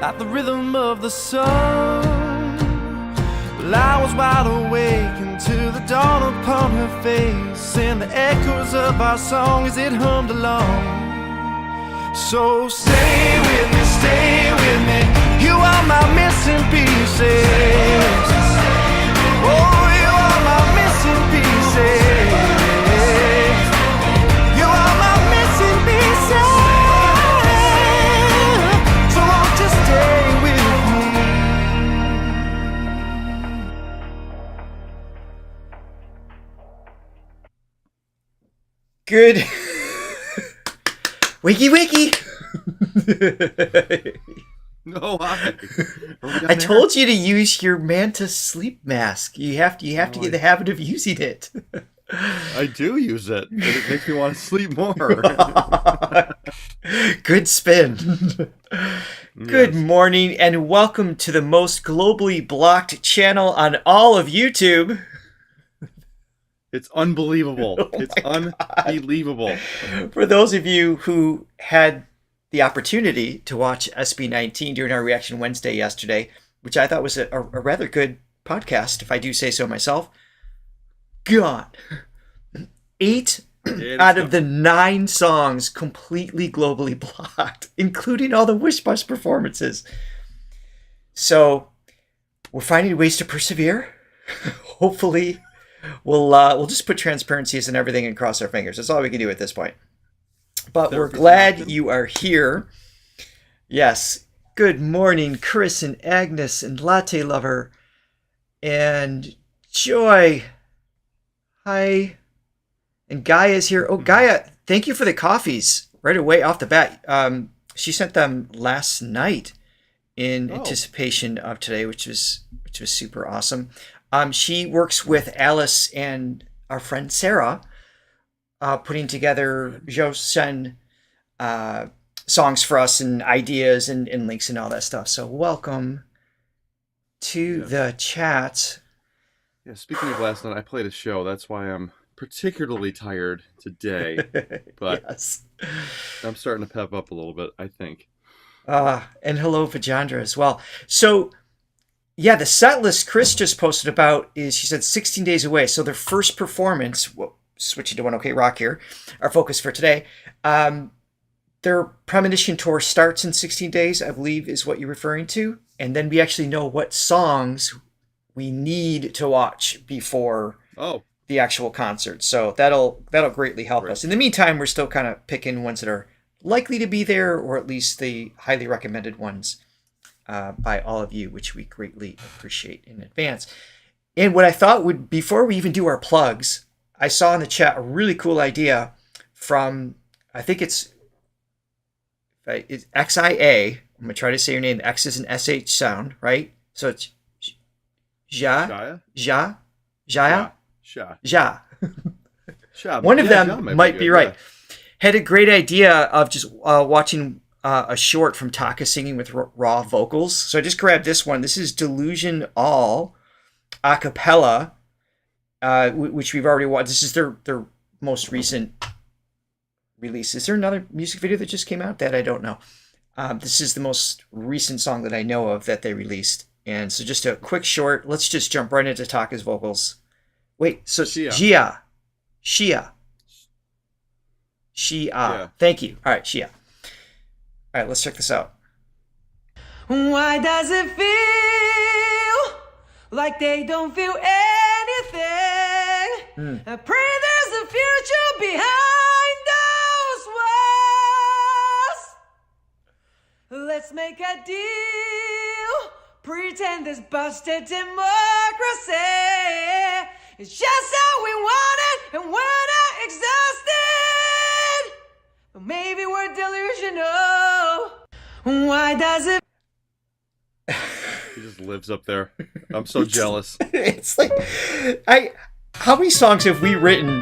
like the rhythm of the sun. Well, I was wide awake until the dawn upon her face, and the echoes of our song as it hummed along. So stay with me, you are my missing pieces. Oh, you are my missing pieces. You are my missing pieces. So won't you stay with me? Good. Wiki wiki. No, I told you to use your Manta sleep mask. You have to get in the habit of using it. I do use it, and it makes me want to sleep more. Good spin. Good morning, and welcome to the most globally blocked channel on all of YouTube. It's unbelievable. It's unbelievable. For those of you who had the opportunity to watch SB19 during our Reaction Wednesday yesterday, which I thought was a rather good podcast, if I do say so myself, God, 8 out of the 9 songs completely globally blocked, including all the Wish Bus performances. So we're finding ways to persevere. Hopefully we'll just put transparencies and everything and cross our fingers. That's all we can do at this point. But we're glad you are here. Yes. Good morning, Chris and Agnes and Latte Lover and Joy. Hi. And Gaia is here. Oh, Gaia, thank you for the coffees right away off the bat. She sent them last night in anticipation of today, which was super awesome. She works with Alice and our friend Sarah, putting together Joseon songs for us and ideas and links and all that stuff. So welcome to the chat. Yeah, speaking of last night, I played a show. That's why I'm particularly tired today. But yes. I'm starting to pep up a little bit, I think. And hello, Vajandra, as well. So, yeah, the set list Chris just posted about is, she said, 16 days away. So their first performance, switching to One OK Rock here, our focus for today, their Premonition Tour starts in 16 days, I believe is what you're referring to. And then we actually know what songs we need to watch before the actual concert. So that'll greatly help us. In the meantime, we're still kind of picking ones that are likely to be there, or at least the highly recommended ones by all of you, which we greatly appreciate in advance. And what I thought would, before we even do our plugs, I saw in the chat a really cool idea from, I think it's XIA. I'm going to try to say your name. The X is an SH sound, right? So it's Ja. One of them might be right. Yeah. Had a great idea of just watching a short from Taka singing with raw vocals. So I just grabbed this one. This is Delusion All a cappella, which we've already watched. This is their most recent release. Is there another music video that just came out? That I don't know. This is the most recent song that I know of that they released. And so just a quick short. Let's just jump right into Taka's vocals. Wait, so Shia. Yeah. Thank you. All right, Shia. All right, let's check this out. Why does it feel like they don't feel anything? I pray there's a future behind those walls. Let's make a deal. Pretend this busted democracy is just how we want it and we're not exhausted. But maybe we're delusional. Why does it? He just lives up there. I'm so jealous. It's like, how many songs have we written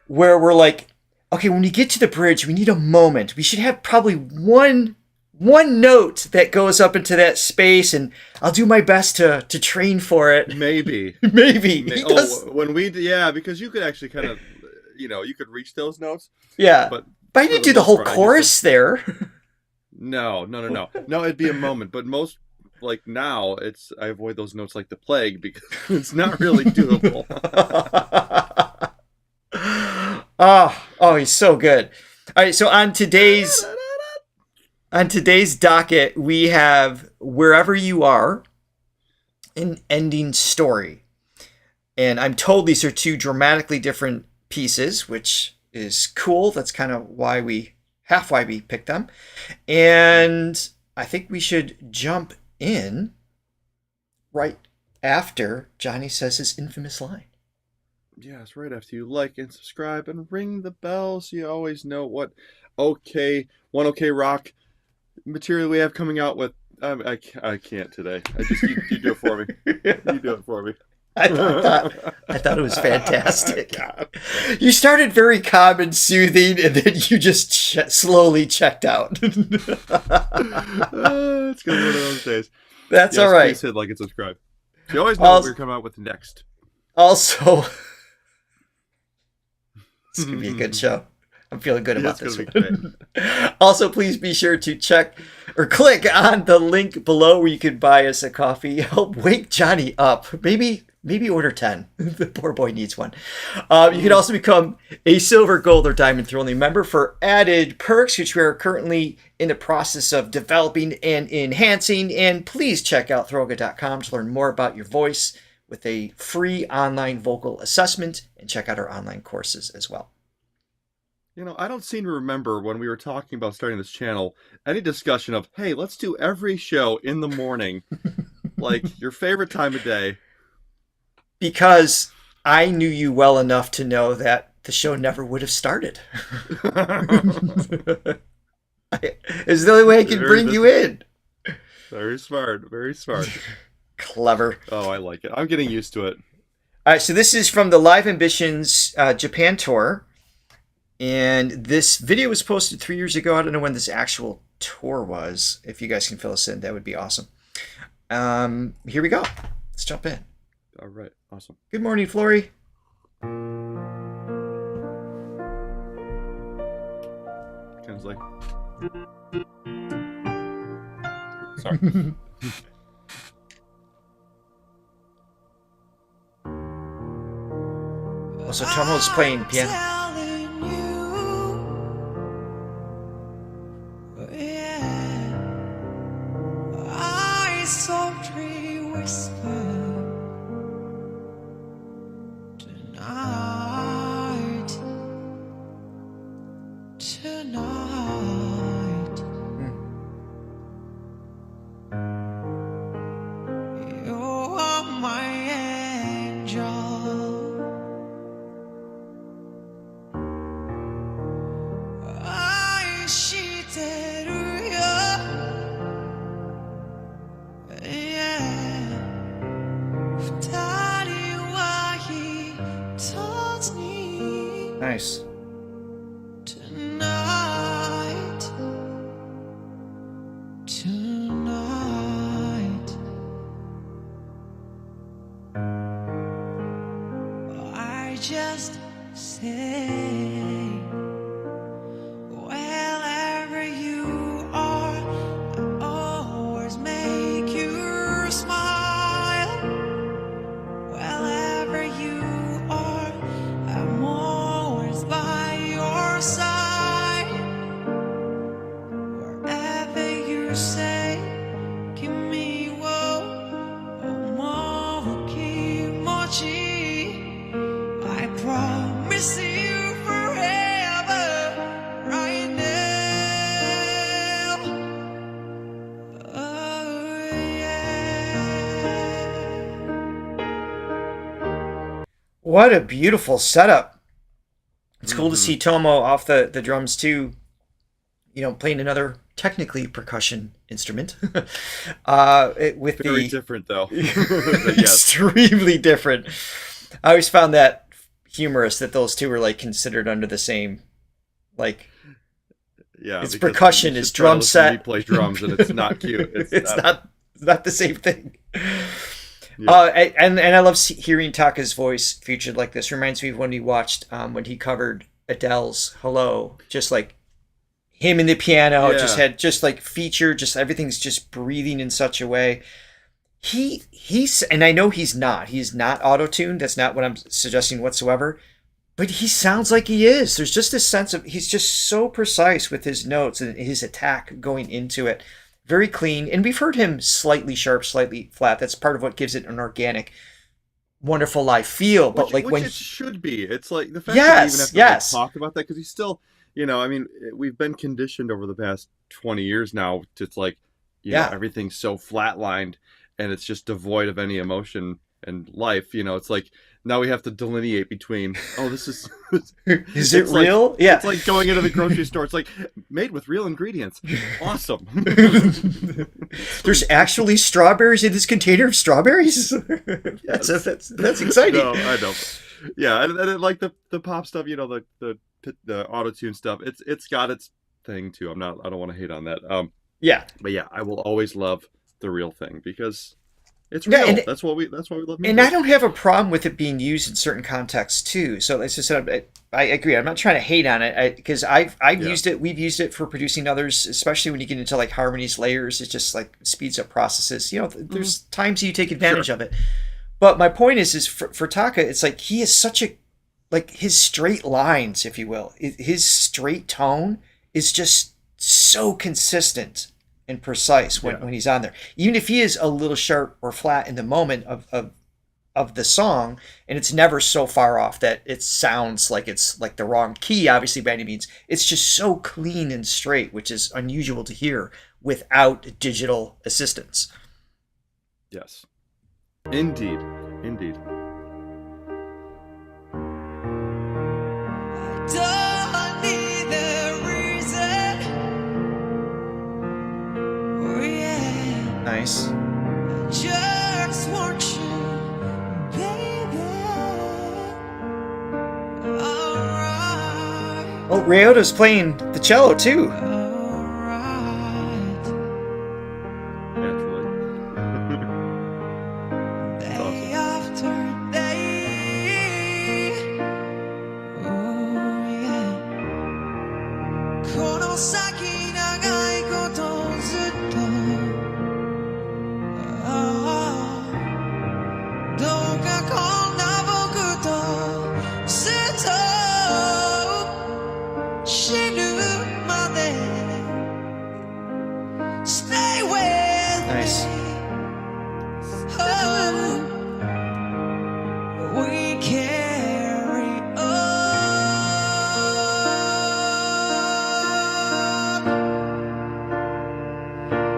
where we're like, okay, when we get to the bridge, we need a moment. We should have probably one note that goes up into that space, and I'll do my best to train for it. Maybe. Because you could actually kind of, you could reach those notes. Yeah. But I didn't do the whole chorus there. No. No, it'd be a moment. But most, like now, I avoid those notes like the plague because it's not really doable. Oh, he's so good. All right, so on today's docket, we have Wherever You Are, an ending story. And I'm told these are two dramatically different pieces, which is cool. That's kind of why we picked them. And I think we should jump in right after Johnny says his infamous line. Yes, right after you like and subscribe and ring the bell so you always know what OK Rock material we have coming out with. I can't today. You do it for me. You do it for me. I thought it was fantastic. You started very calm and soothing, and then you just slowly checked out. It's gonna be one of those days. That's all right. Please hit like and subscribe. You always know what we're coming out with next. Also, this is gonna be a good show. I'm feeling good about this one. Also, please be sure to check or click on the link below where you can buy us a coffee. Help wake Johnny up. Maybe order 10. The poor boy needs one. You can also become a silver, gold, or diamond Thronly member for added perks, which we are currently in the process of developing and enhancing. And please check out Throga.com to learn more about your voice with a free online vocal assessment, and check out our online courses as well. You know, I don't seem to remember when we were talking about starting this channel any discussion of, hey, let's do every show in the morning, like your favorite time of day. Because I knew you well enough to know that the show never would have started. It's the only way I can bring you in. Very smart. Very smart. Clever. Oh, I like it. I'm getting used to it. All right, so this is from the Live Ambitions Japan tour. And this video was posted 3 years ago. I don't know when this actual tour was. If you guys can fill us in, that would be awesome. Here we go. Let's jump in. All right. Awesome. Good morning, Flory. Kind of like... Sorry. Also, Tomo's playing piano. Nice. Tonight, I just say, wherever you are, I always make you smile. Wherever you are, I'm always by your side. Wherever you say, give me I promise you forever, right now. Oh, yeah. What a beautiful setup. It's cool to see Tomo off the drums too, playing another technically percussion instrument. With Very different though. Extremely different. I always found that humorous that those two were like considered under the same, like, yeah, it's percussion, it's drum set. He plays drums and it's not cute. It's not the same thing. Yeah. And I love hearing Taka's voice featured like this. Reminds me of when we watched when he covered Adele's "Hello," just like him and the piano Yeah. just like feature, just everything's just breathing in such a way. He's and I know he's not auto-tuned. That's not what I'm suggesting whatsoever. But he sounds like he is. There's just this sense of he's just so precise with his notes and his attack going into it. Very clean. And we've heard him slightly sharp, slightly flat. That's part of what gives it an organic, wonderful live feel. But Which, like which when it should be. It's like the fact that we even have to like, talk about that because he's still, you know, I mean, we've been conditioned over the past 20 years now to like, you know, everything's so flatlined and it's just devoid of any emotion and life. You know, it's like now we have to delineate between, oh, this is is it real? Like, yeah, it's like going into the grocery store. It's like made with real ingredients. Awesome. There's actually strawberries in this container of strawberries. Yes. That's exciting. No, I know. Yeah, and like the pop stuff, you know, the auto-tune stuff. It's got its thing too. I don't want to hate on that. Yeah, but yeah, I will always love the real thing because it's real. And that's why we love music. And I don't have a problem with it being used in certain contexts too. So it's just I agree. I'm not trying to hate on it because I've used it. We've used it for producing others, especially when you get into like harmonies, layers. It just like speeds up processes. You know, there's times you take advantage of it. But my point is for Taka, it's like he is such a like his straight lines, if you will, his straight tone is just so consistent and precise when he's on there. Even if he is a little sharp or flat in the moment of the song, and it's never so far off that it sounds like it's like the wrong key, obviously by any means. It's just so clean and straight, which is unusual to hear without digital assistance. Yes. Indeed. Don't need the reason. Oh yeah. Nice. Just want you, baby. Alright. Oh, Ryota's playing the cello too. Alright. Naturally. Day after day. Oh yeah. この先長いことずっと。どうかこんな僕とずっと死ぬまで Stay with Nice. me. Oh, we carry on.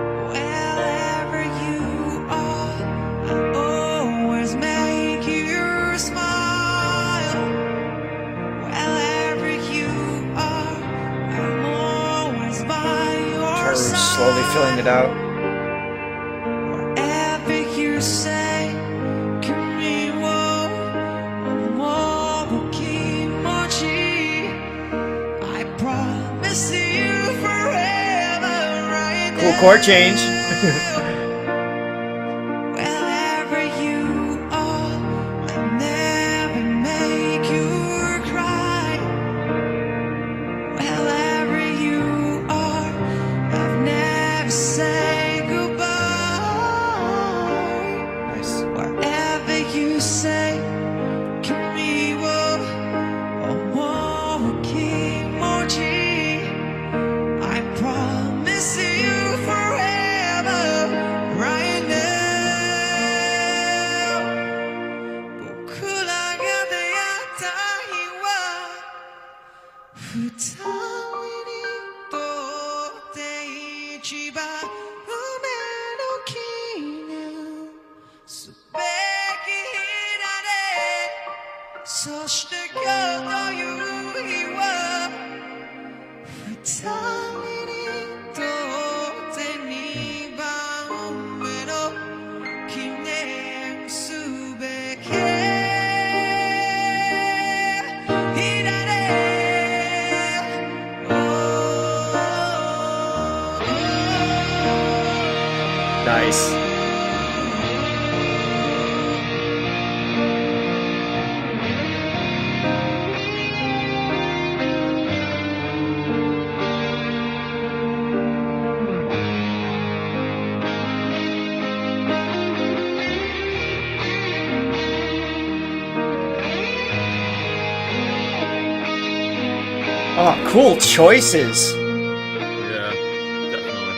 Wherever you are, I always make you smile. Wherever you are, I'm always by your Charlie's side. slowly filling it out. Whatever you say, 君を思う気持ち I promise you forever right Cool now. chord change. Wherever you are, I never make you cry. Wherever you are, I've never said goodbye. Nice. Whatever you say, 君を思う気持ち I promise you forever right now. 僕らが出会った日は二人にとって一番運命の記念すべき日だねそして今日という日は二人にとって二番目の記念すべき日だね Nice. Oh, cool choices. Yeah, definitely.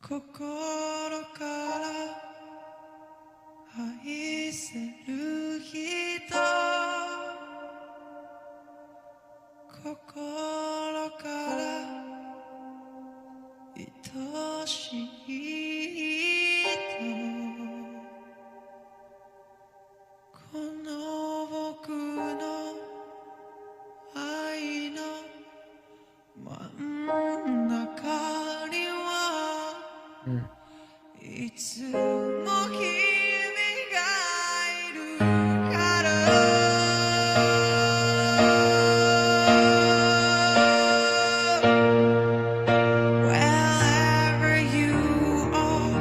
Kokoro kara aiseru hito, kokoro kara itoshii hito, kono boku no ai no mannaka ni wa いつも君がいるから Wherever you are,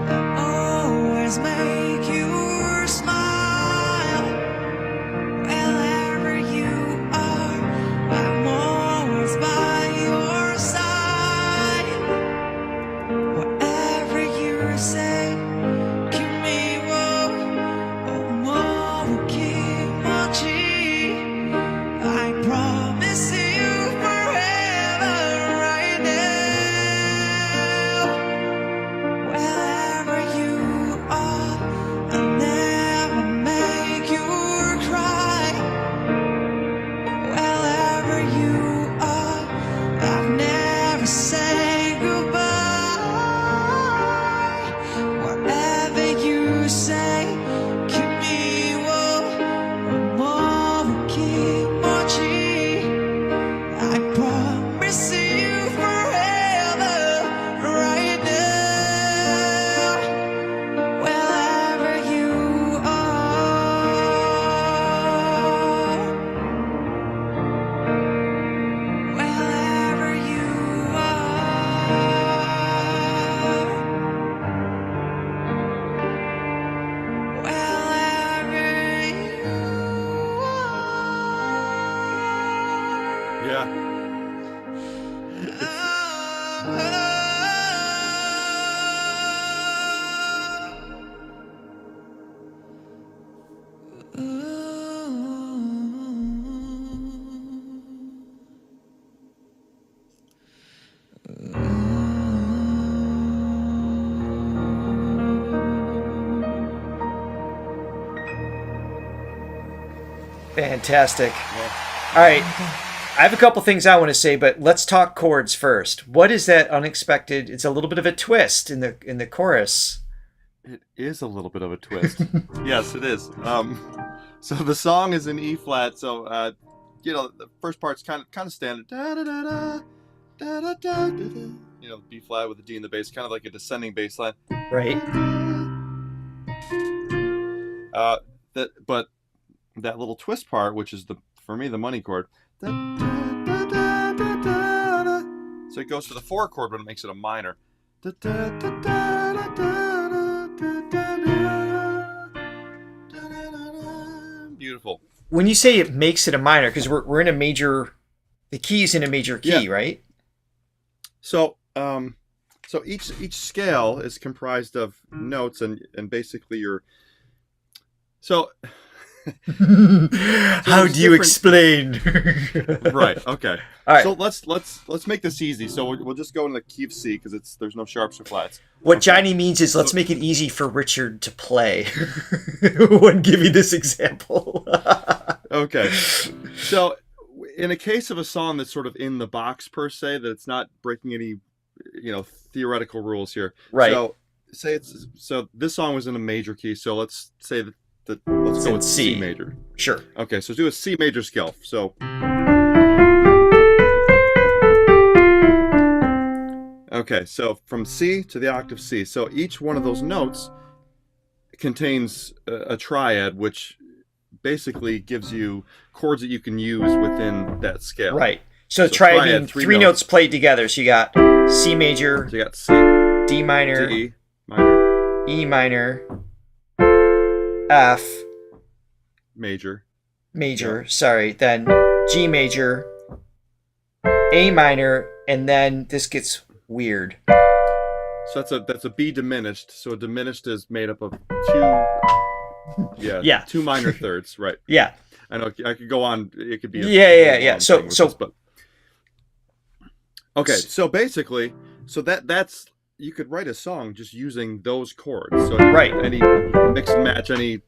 I always make you smile. Wherever you are, I'm always by your side. Whatever you say, 君を思う気持ち I promise you forever right now. Wherever you are, I'll never make you cry. Wherever you are, I'll never say goodbye. Whatever you say, 君を思う気持ち I promise you forever right now. Wherever you are, wherever you are, wherever you are. Yeah. Fantastic. All right. I have a couple things I want to say, but let's talk chords first. What is that unexpected? It's a little bit of a twist in the chorus. It is a little bit of a twist. Yes, it is. So the song is in E flat. So the first part's kind of standard. Da da da da da da da da. B flat with the D in the bass, kind of like a descending bass line. Right. But that little twist part, which is for me the money chord. Da, da, da, da, da, da. So it goes to the 4 chord, but it makes it a minor. Da, da, da, da, da, da, da, da, da. Beautiful. When you say it makes it a minor, because we're in a major, the key's in a major key, right? So each scale is comprised of notes and basically so how do you explain? Right. Okay. All right. So let's make this easy. So we'll just go in the key of C because there's no sharps or flats. What Johnny means is let's make it easy for Richard to play. When giving this example. Okay. So in a case of a song that's sort of in the box per se, that it's not breaking any theoretical rules here. Right. So so this song was in a major key. So let's say that let's go with C major. Sure. Okay, so do a C major scale. So okay, so from C to the octave C. So each one of those notes contains a triad, which basically gives you chords that you can use within that scale. Right. So triad means three notes played together. So you got C major, so you got C, D minor, D minor, E minor, F major, major, sorry, then G major, A minor, and then this gets weird. So that's a B diminished. So a diminished is made up of two minor thirds, right? Yeah. I know I could go on. It could be Yeah. So okay. So basically, that's you could write a song just using those chords. So right. Any mix and match, any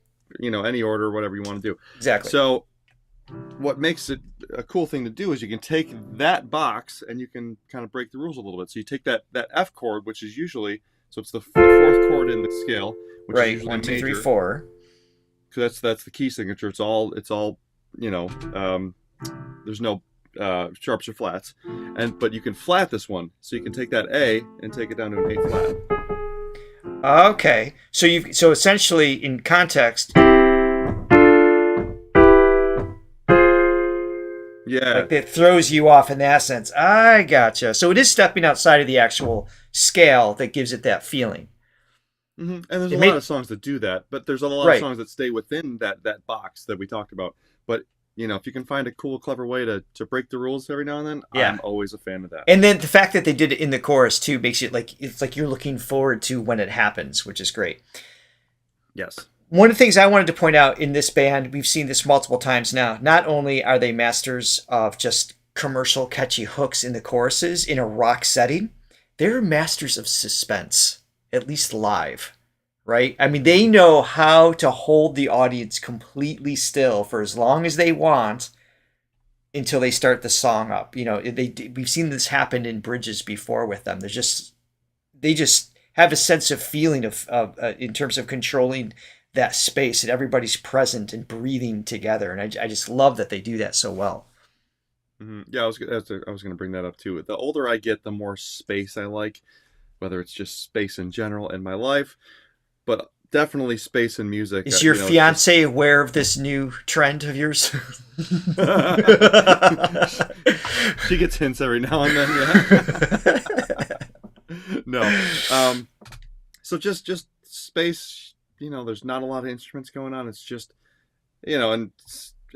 order, whatever you want to do. Exactly. So what makes it a cool thing to do is you can take that box and you can kind of break the rules a little bit. So you take that F chord, which is usually, so it's the fourth chord in the scale, which is usually 1, 2, 3, major. 4. So that's the key signature. It's all there's no sharps or flats, but you can flat this one. So you can take that A and take it down to an A flat. Okay. So essentially in context, yeah, like it throws you off in that sense. I gotcha. So it is stepping outside of the actual scale that gives it that feeling. Mm-hmm. And there's a lot of songs that do that, but there's a lot of songs that stay within that box that we talked about. But if you can find a cool, clever way to break the rules every now and then, I'm always a fan of that. And then the fact that they did it in the chorus too makes it it's like you're looking forward to when it happens, which is great. Yes. One of the things I wanted to point out in this band, we've seen this multiple times now, not only are they masters of just commercial catchy hooks in the choruses in a rock setting, they're masters of suspense, at least live, right? I mean, they know how to hold the audience completely still for as long as they want until they start the song up. We've seen this happen in bridges before with them. They just have a sense of feeling of in terms of controlling that space, and everybody's present and breathing together. And I just love that they do that so well. Mm-hmm. Yeah, I was going to bring that up too. The older I get, the more space I like, whether it's just space in general in my life, but definitely space in music. Is your fiance aware of this new trend of yours? She gets hints every now and then. Yeah. No. So just space. There's not a lot of instruments going on. It's just, and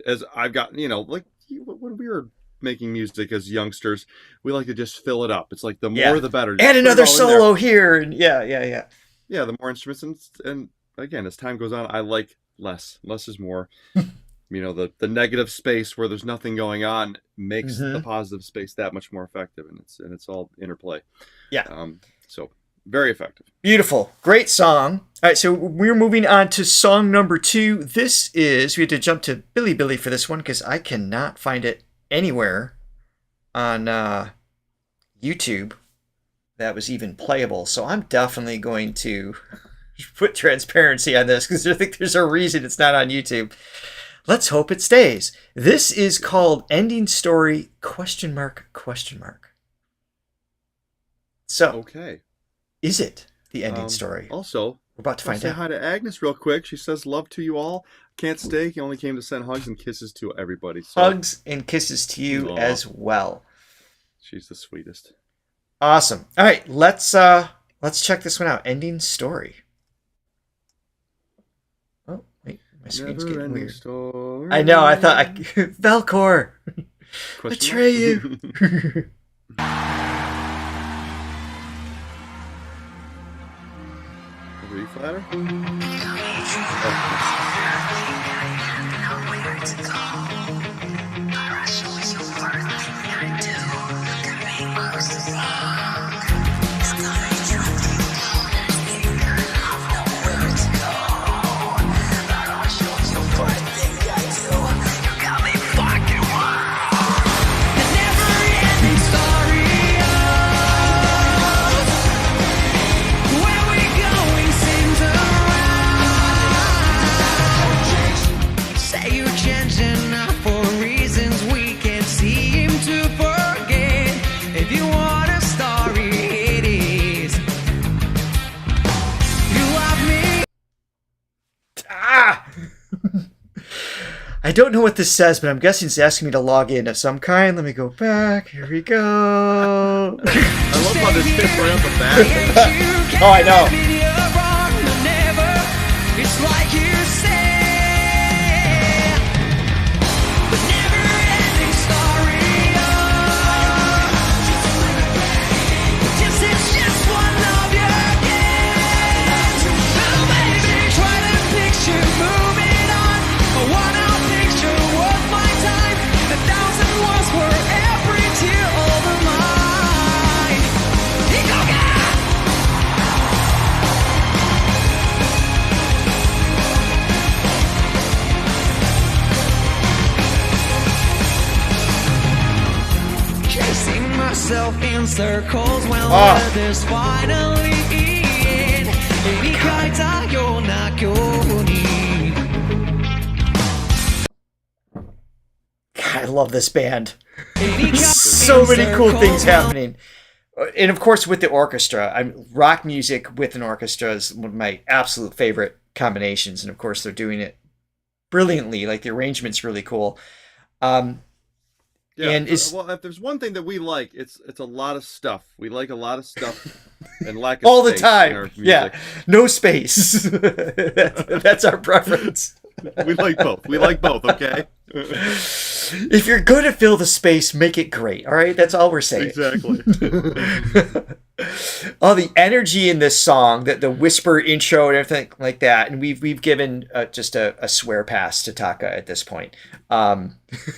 as I've got, like when we were making music as youngsters, we like to just fill it up. It's like the more the better. Add another solo here, and yeah. Yeah, the more instruments, and again, as time goes on, I like less. Less is more. The negative space where there's nothing going on makes the positive space that much more effective, and it's all interplay. Yeah. So very effective. Beautiful. Great song. All right, so we're moving on to song number 2. We had to jump to Billy Billy for this one because I cannot find it anywhere on YouTube that was even playable. So I'm definitely going to put transparency on this because I think there's a reason it's not on YouTube. Let's hope it stays. This is called Ending Story ? So, okay. Is it the ending story? Also, we're about to find out. Say hi to Agnes real quick. She says, "Love to you all. Can't stay. He only came to send hugs and kisses to everybody." So, hugs and kisses to you as well. She's the sweetest. Awesome. All right, let's check this one out. Ending story. Oh wait, my screen's getting weird. Story. I know. I thought Velcor. Betray you. Flatter? I don't know what this says, but I'm guessing it's asking me to log in of some kind. Let me go back. Here we go. I love how this fits right off the bat. Oh, I know. myself in circles when weather's finally in. 絵に描いたような今日に God, I love this band. So many cool things happening. And of course, with the orchestra, rock music with an orchestra is one of my absolute favorite combinations. And of course, they're doing it brilliantly. Like the arrangement's really cool. And well, if there's one thing that we like, it's a lot of stuff. We like a lot of stuff and lack of all the space in our time. music. Yeah, no space. That's our preference. We like both. We like both. Okay. If you're going to fill the space, make it great. All right, that's all we're saying. Exactly. Oh, the energy in this song, the whisper intro and everything like that, and we've given just a swear pass to Taka at this point.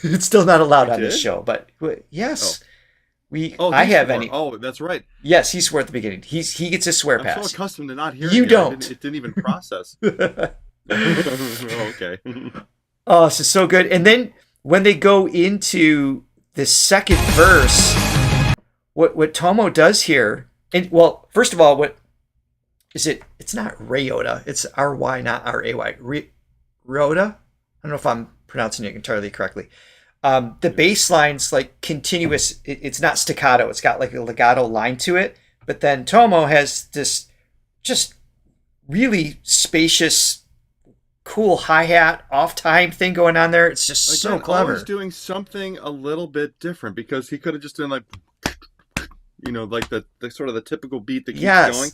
It's still not allowed on this show, but yes, I have any. Oh, that's right. Yes, he swore at the beginning. He gets a swear I'm pass. so accustomed to not hearing You it. don't. It didn't even process. Okay. Oh, this is so good. And then when they go into the second verse, what Tomo does here, and well, first of all, what is it? It's not Ryota. It's R-Y, not R-A-Y. Ryota? I don't know if I'm pronouncing it entirely correctly. The bass line's like continuous. It's not staccato. It's got like a legato line to it. But then Tomo has this just really spacious, cool hi-hat off time thing going on there. It's just so clever. Always doing something a little bit different, because he could have just done like, like the sort of the typical beat that keeps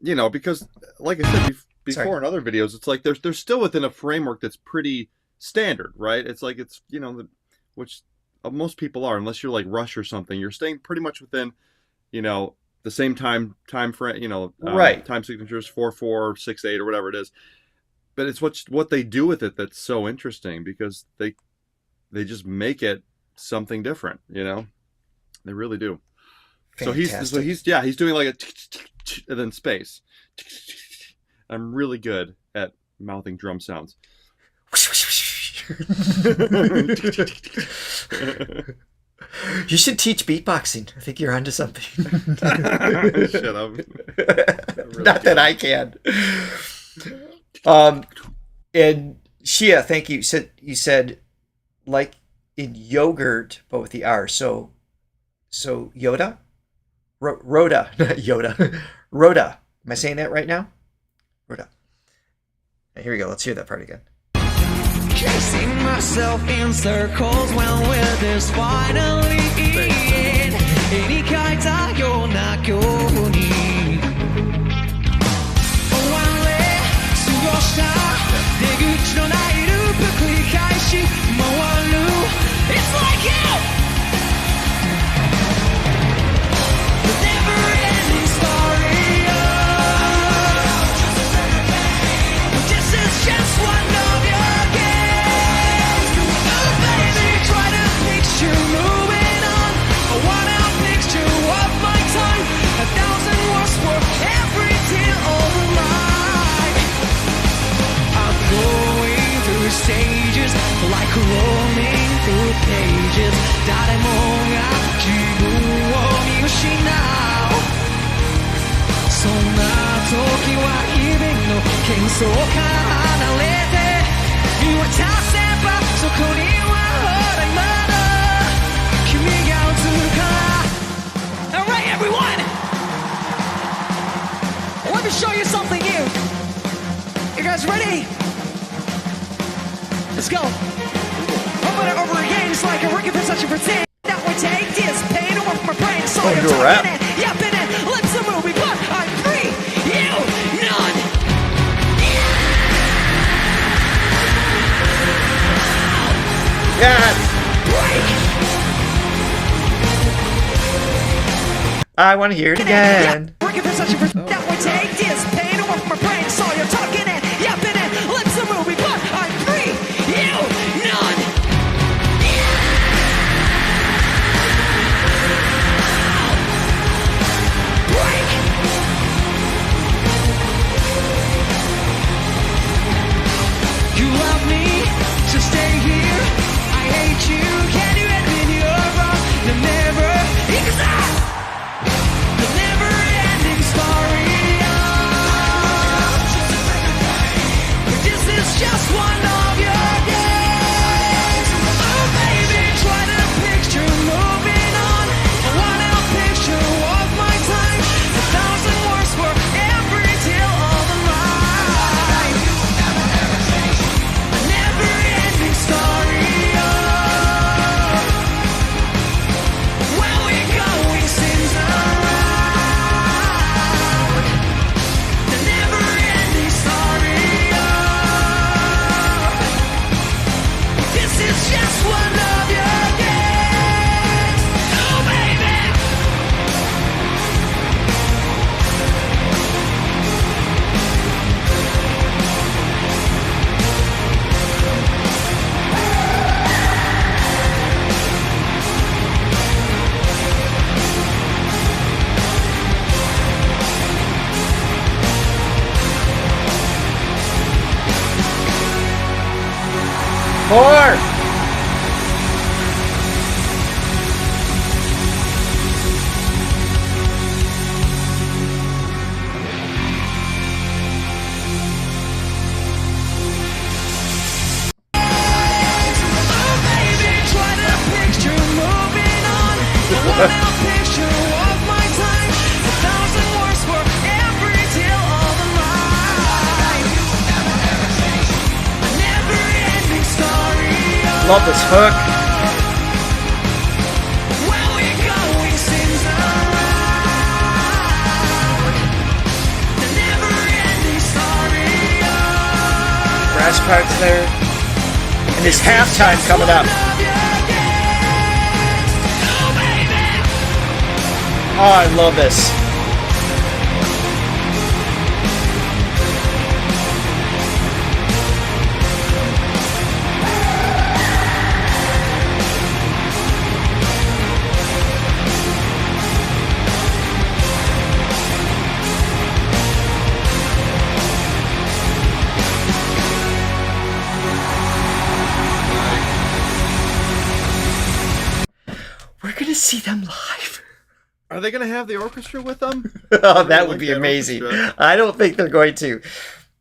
going. Because like I said before in other videos, it's like they're still within a framework that's pretty standard, right? It's like which most people are, unless you're like Rush or something. You're staying pretty much within, the same time frame, right? Time signatures 4/4, 6/8, or whatever it is. But it's what they do with it that's so interesting, because they just make it something different, They really do. Fantastic. So he's doing like a and then space. I'm really good at mouthing drum sounds. You should teach beatboxing. I think you're onto something. Shut up. Really Not that I can. And Shia, thank you. You said like in yogurt, but with the R. So Yoda? Rhoda, not Yoda. Rhoda. Am I saying that right now? Rhoda. Here we go. Let's hear that part again. Chasing myself in circles when weather's finally in. 絵に描いたような今日に終われ過ごした出口のないループ繰り返し回る It's like you! The never-ending story This is just one of your games Oh baby, try to picture moving on A one-out picture of my time 1,000 words for every tear of mine I'm going through stages Like roaming through pages 誰もが自分を見失うそんな時は日々の喧騒から離れて見渡せばそこにはほらまだ君が映るから Alright everyone! Let me show you something new! You guys ready? Let's go! Over and over again, it's like a record for such a pretend that we take this pain away from my brain. So you're talking it, yeah, been it, let's a movie, but I'm free, you, none. Yes! I want to hear it again. Record for such a pretend that we take this pain away from my brain. So you're talking it, yeah, been it, let's a movie, but I'm free, you, none. You love me, so stay here. I hate you, can you admit you're wrong? No, never. More! Love this hook. Brass parts there. And this halftime coming up. Oh, I love this. We're going to see them live. Are they going to have the orchestra with them? Oh, that would be amazing. Orchestra. I don't think they're going to,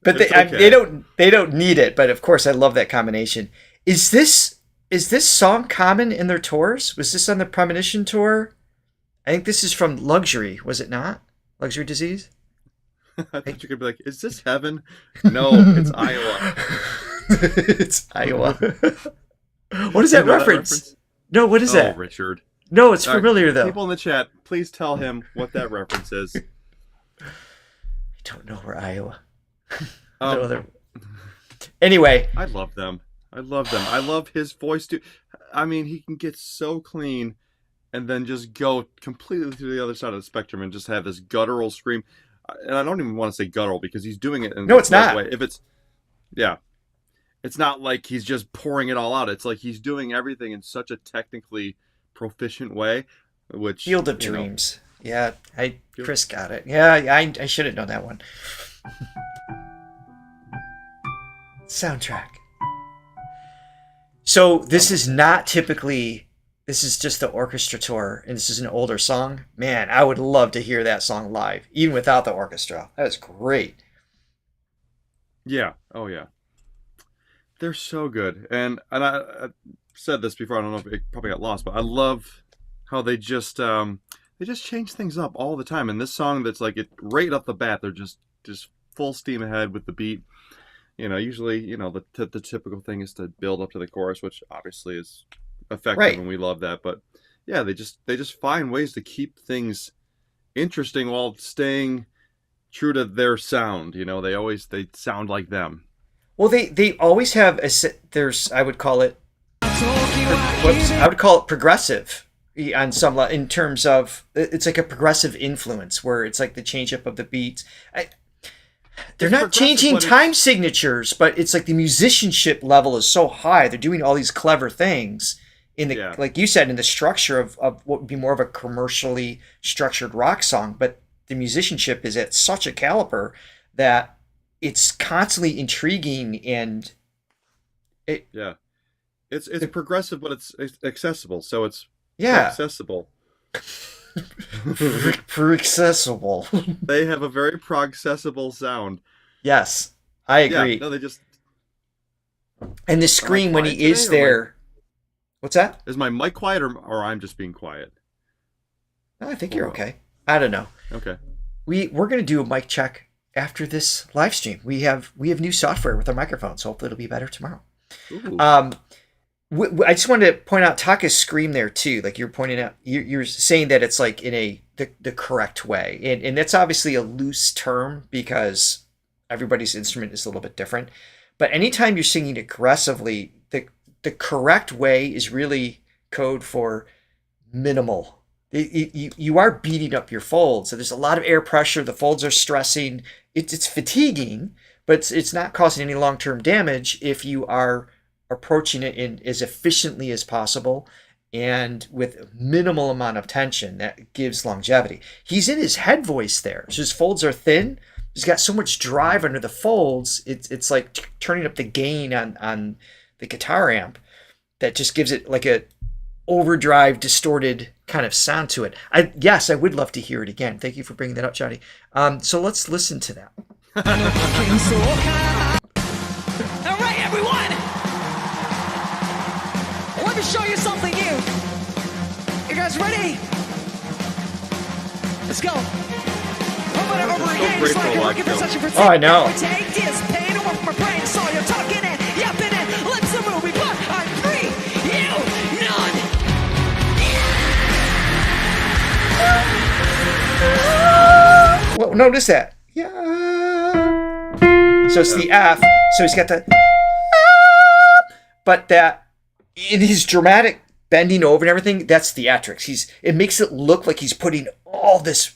but they don't need it. But of course, I love that combination. Is this song common in their tours? Was this on the Premonition tour? I think this is from Luxury. Was it not? Luxury Disease. I thought you were going to be like, is this heaven? No, it's Iowa. It's Iowa. What is that reference? No, what is that? Oh, Richard. No, it's familiar though. People in the chat, please tell him what that reference is. I don't know where Iowa. Anyway, I love them. I love his voice too. I mean, he can get so clean and then just go completely to the other side of the spectrum and just have this guttural scream. And I don't even want to say guttural because he's doing it in it's the right not. way. It's not like he's just pouring it all out. It's like he's doing everything in such a technically proficient way, which Field of Dreams. Yeah, Chris got it. Yeah, I should have known that one. Soundtrack. So this is not typically. This is just the orchestra tour, and this is an older song. Man, I would love to hear that song live, even without the orchestra. That was great. Yeah. Oh yeah. They're so good, and I said this before. I don't know if it probably got lost, but I love how they just change things up all the time. And this song, that's like it right off the bat, they're just full steam ahead with the beat. Usually, the typical thing is to build up to the chorus, which obviously is effective, right. And we love that. But yeah, they just find ways to keep things interesting while staying true to their sound. They sound like them. Well, they always have I would call it progressive on some level, in terms of it's like a progressive influence where it's like the change up of the beats. They're not changing time signatures, but it's like the musicianship level is so high. They're doing all these clever things in the like you said, in the structure of what would be more of a commercially structured rock song, but the musicianship is at such a caliber that it's constantly intriguing, and it's progressive, but it's accessible. So it's accessible. Accessible. They have a very prog-accessible sound. Yes, I agree. Yeah, no, they just. And the scream when he is there. What's that? Is my mic quiet, or I'm just being quiet? No, I think you're okay. I don't know. Okay. We're gonna do a mic check after this live stream. We have new software with our microphones, so hopefully it'll be better tomorrow. Ooh. I just wanted to point out Taka's scream there too. Like you're pointing out, you're saying that it's like in the correct way, and that's obviously a loose term because everybody's instrument is a little bit different. But anytime you're singing aggressively, the correct way is really code for minimal. You are beating up your folds, so there's a lot of air pressure. The folds are stressing. It's fatiguing, but it's not causing any long-term damage if you are approaching it in as efficiently as possible and with minimal amount of tension. That gives longevity. He's in his head voice there, so his folds are thin. He's got so much drive under the folds. It's like turning up the gain on the guitar amp that just gives it like a overdrive, distorted kind of sound to it. Yes, I would love to hear it again. Thank you for bringing that up, Johnny. So let's listen to that. All right, everyone. Let me show you something new. You guys ready? Let's go. Over and over again. It's like a rocket for such a Oh, I know. Take this pain away from my brain. So you're talking and yapping and let's the movie, but I'm free. You none. Well, notice that. Yeah. So it's the F. So he's got the. But that in his dramatic bending over and everything, that's theatrics. It makes it look like he's putting all this,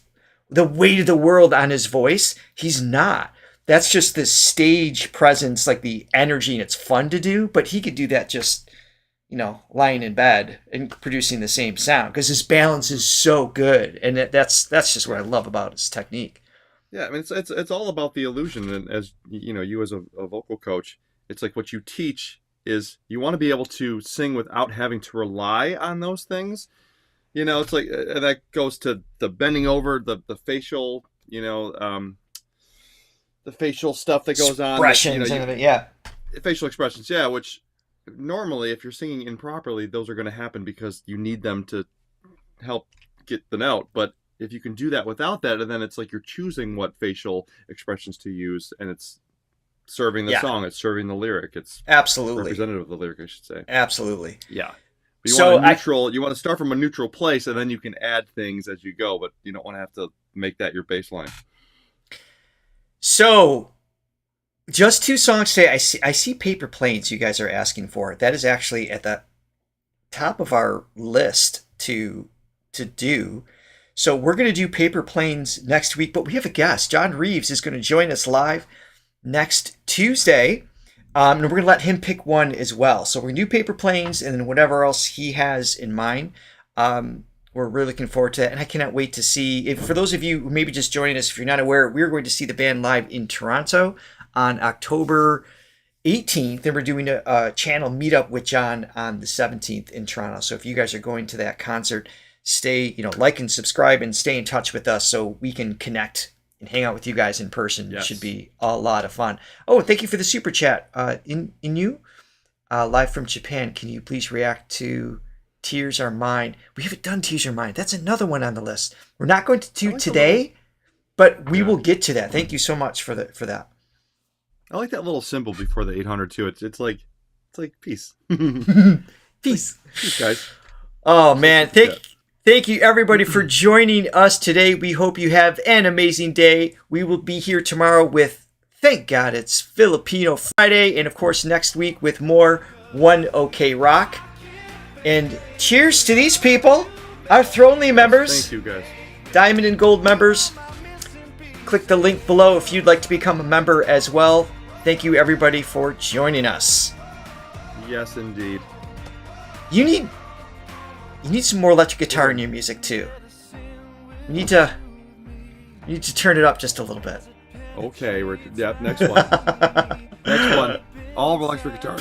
the weight of the world on his voice. He's not. That's just the stage presence, like the energy, and it's fun to do. But he could do that just, lying in bed and producing the same sound because his balance is so good, and that's just what I love about his technique. Yeah, I mean it's all about the illusion, and as you as a vocal coach, it's like what you teach is you want to be able to sing without having to rely on those things. It's like that goes to the bending over, the facial, the facial stuff that goes on. Expressions, yeah. Facial expressions, yeah, which normally if you're singing improperly, those are going to happen because you need them to help get the note. But if you can do that without that, and then it's like you're choosing what facial expressions to use, and it's serving the song, it's serving the lyric, it's absolutely representative of the lyric, I should say. Absolutely. Yeah. But you want to start from a neutral place, and then you can add things as you go, but you don't want to have to make that your baseline. So, just 2 songs today. I see Paper Planes you guys are asking for. That is actually at the top of our list to do. So we're going to do Paper Planes next week, but we have a guest. John Reeves is going to join us live next Tuesday, and we're going to let him pick one as well. So we're going to do Paper Planes and then whatever else he has in mind. We're really looking forward to that, and I cannot wait to see. For those of you who may be just joining us, if you're not aware, we're going to see the band live in Toronto on October 18th, and we're doing a channel meetup with John on the 17th in Toronto. So if you guys are going to that concert, stay, like and subscribe and stay in touch with us so we can connect and hang out with you guys in person. Yes. It should be a lot of fun. Oh, thank you for the super chat. Inu, live from Japan, can you please react to Tears Are Mine? We haven't done Tears Are Mine. That's another one on the list. We're not going to do today, but we will get to that. Thank you so much for that. I like that little symbol before the 800 too. It's like peace. Peace, guys. Oh man, thank you everybody for joining us today. We hope you have an amazing day. We will be here tomorrow with, thank God it's Filipino Friday, and of course next week with more One OK Rock. And cheers to these people, our Thronly members. Thank you guys. Diamond and Gold members. Click the link below if you'd like to become a member as well. Thank you everybody for joining us. Yes, indeed. You need some more electric guitar in your music too. You need to turn it up just a little bit. Okay, next one. Next one. All electric guitar.